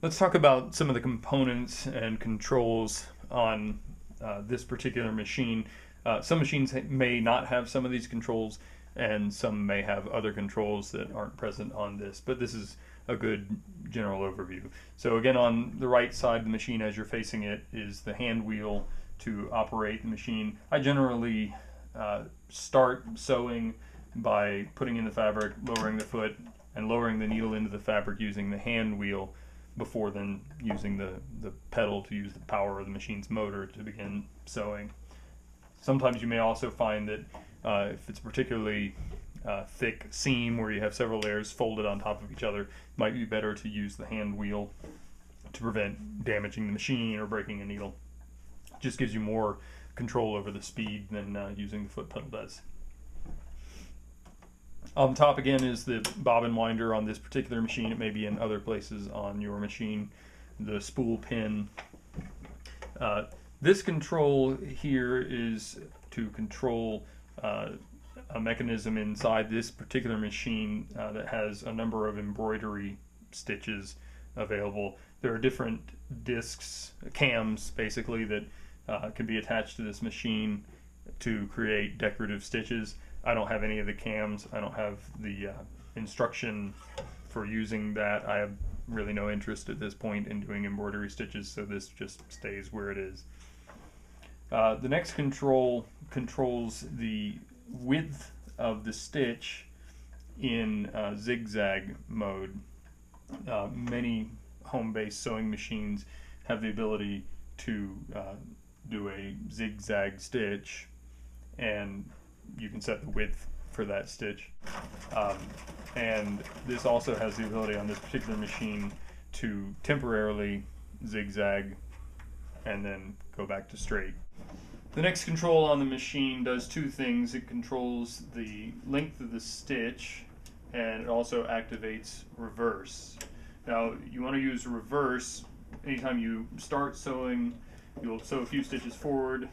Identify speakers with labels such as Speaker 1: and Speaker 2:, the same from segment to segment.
Speaker 1: Let's talk about some of the components and controls on this particular machine. Some machines may not have some of these controls, and some may have other controls that aren't present on this, but this is a good general overview. So again, on the right side of the machine as you're facing it is the hand wheel to operate the machine. I generally start sewing by putting in the fabric, lowering the foot, and lowering the needle into the fabric using the hand wheel before then using the pedal to use the power of the machine's motor to begin sewing. Sometimes you may also find that if it's particularly thick seam where you have several layers folded on top of each other, it might be better to use the hand wheel to prevent damaging the machine or breaking a needle. It just gives you more control over the speed than using the foot pedal does. On top again is the bobbin winder on this particular machine. It may be in other places on your machine. The spool pin. This control here is to control a mechanism inside this particular machine that has a number of embroidery stitches available. There are different discs, cams basically, that can be attached to this machine to create decorative stitches. I don't have any of the cams. I don't have the instruction for using that. I have really no interest at this point in doing embroidery stitches, so this just stays where it is. The next control controls the width of the stitch in zigzag mode. Many home-based sewing machines have the ability to do a zigzag stitch, and you can set the width for that stitch. And this also has the ability on this particular machine to temporarily zigzag and then go back to straight. The next control on the machine does two things. It controls the length of the stitch, and it also activates reverse. Now you want to use reverse anytime you start sewing. You'll sew a few stitches forward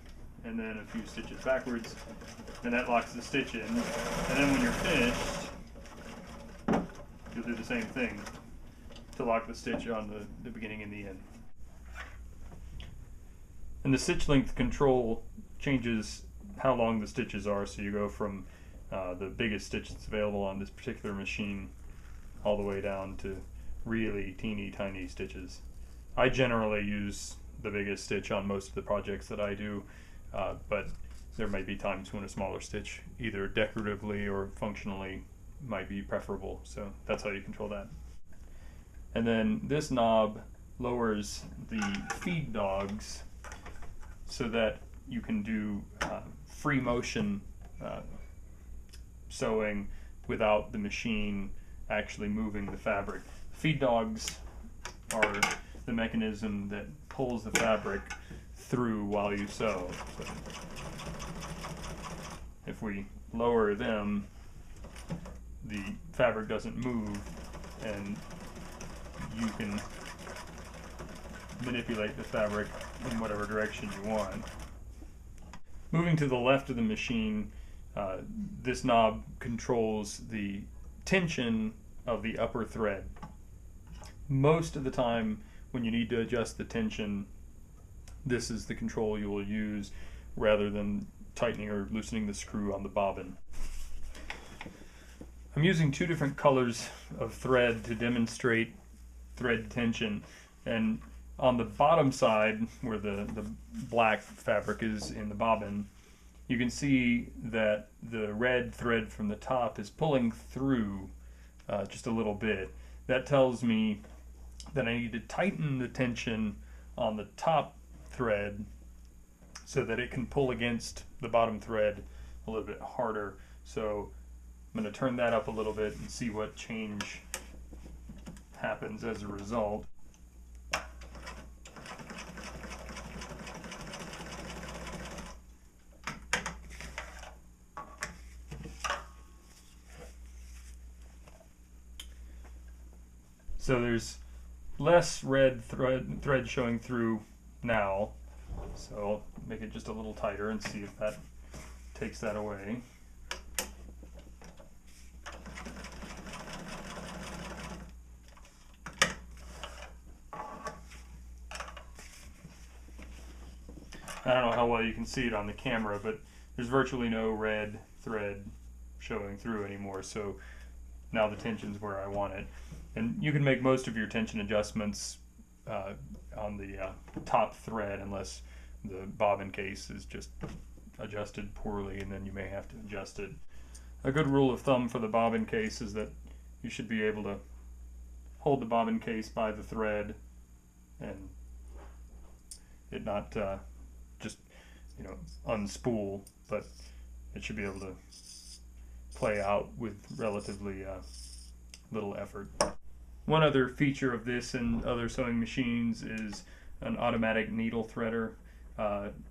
Speaker 1: and then a few stitches backwards, and that locks the stitch in. And then when you're finished, you'll do the same thing to lock the stitch on the beginning and the end. And the stitch length control changes how long the stitches are, so you go from the biggest stitch that's available on this particular machine all the way down to really teeny tiny stitches. I generally use the biggest stitch on most of the projects that I do, but there may be times when a smaller stitch, either decoratively or functionally, might be preferable, so that's how you control that. And then this knob lowers the feed dogs so that you can do free motion sewing without the machine actually moving the fabric. Feed dogs are the mechanism that pulls the fabric through while you sew. So if we lower them, the fabric doesn't move, and you can manipulate the fabric in whatever direction you want. Moving to the left of the machine, this knob controls the tension of the upper thread. Most of the time when you need to adjust the tension, this is the control you will use rather than tightening or loosening the screw on the bobbin. I'm using two different colors of thread to demonstrate thread tension, and on the bottom side where the black fabric is in the bobbin, you can see that the red thread from the top is pulling through just a little bit. That tells me that I need to tighten the tension on the top thread so that it can pull against the bottom thread a little bit harder. So I'm going to turn that up a little bit and see what change happens as a result. So there's less red thread showing through now, so I'll make it just a little tighter and see if that takes that away. I don't know how well you can see it on the camera, but there's virtually no red thread showing through anymore, so now the tension's where I want it. And you can make most of your tension adjustments on the top thread, unless the bobbin case is just adjusted poorly, and then you may have to adjust it. A good rule of thumb for the bobbin case is that you should be able to hold the bobbin case by the thread and it not just, you know, unspool, but it should be able to play out with relatively little effort. One other feature of this and other sewing machines is an automatic needle threader.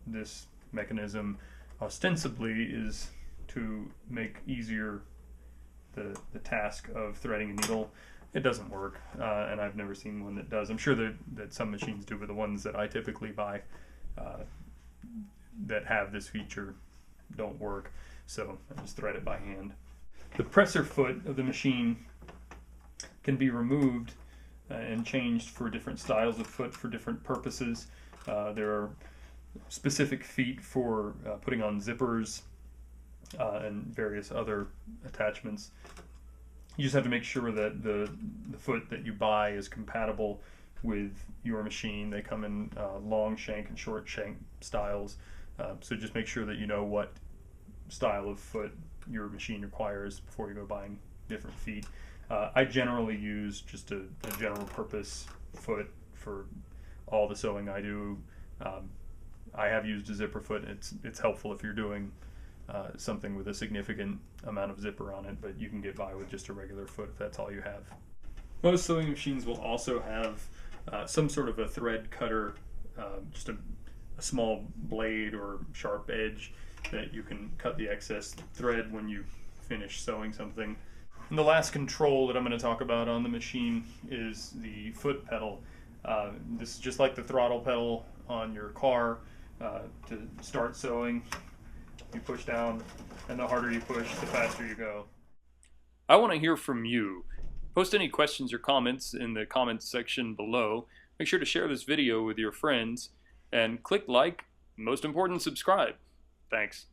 Speaker 1: This mechanism ostensibly is to make easier the task of threading a needle. It doesn't work, and I've never seen one that does. I'm sure that some machines do, but the ones that I typically buy that have this feature don't work, so I just thread it by hand. The presser foot of the machine can be removed and changed for different styles of foot for different purposes. There are specific feet for putting on zippers and various other attachments. You just have to make sure that the foot that you buy is compatible with your machine. They come in long shank and short shank styles, so just make sure that you know what style of foot your machine requires before you go buying different feet. I generally use just a general purpose foot for all the sewing I do. I have used a zipper foot. It's helpful if you're doing something with a significant amount of zipper on it, but you can get by with just a regular foot if that's all you have. Most sewing machines will also have some sort of a thread cutter, just a small blade or sharp edge that you can cut the excess thread when you finish sewing something. And the last control that I'm going to talk about on the machine is the foot pedal. This is just like the throttle pedal on your car. To start sewing, you push down, and the harder you push, the faster you go. I want to hear from you. Post any questions or comments in the comments section below. Make sure to share this video with your friends, and click like, most important, subscribe. Thanks.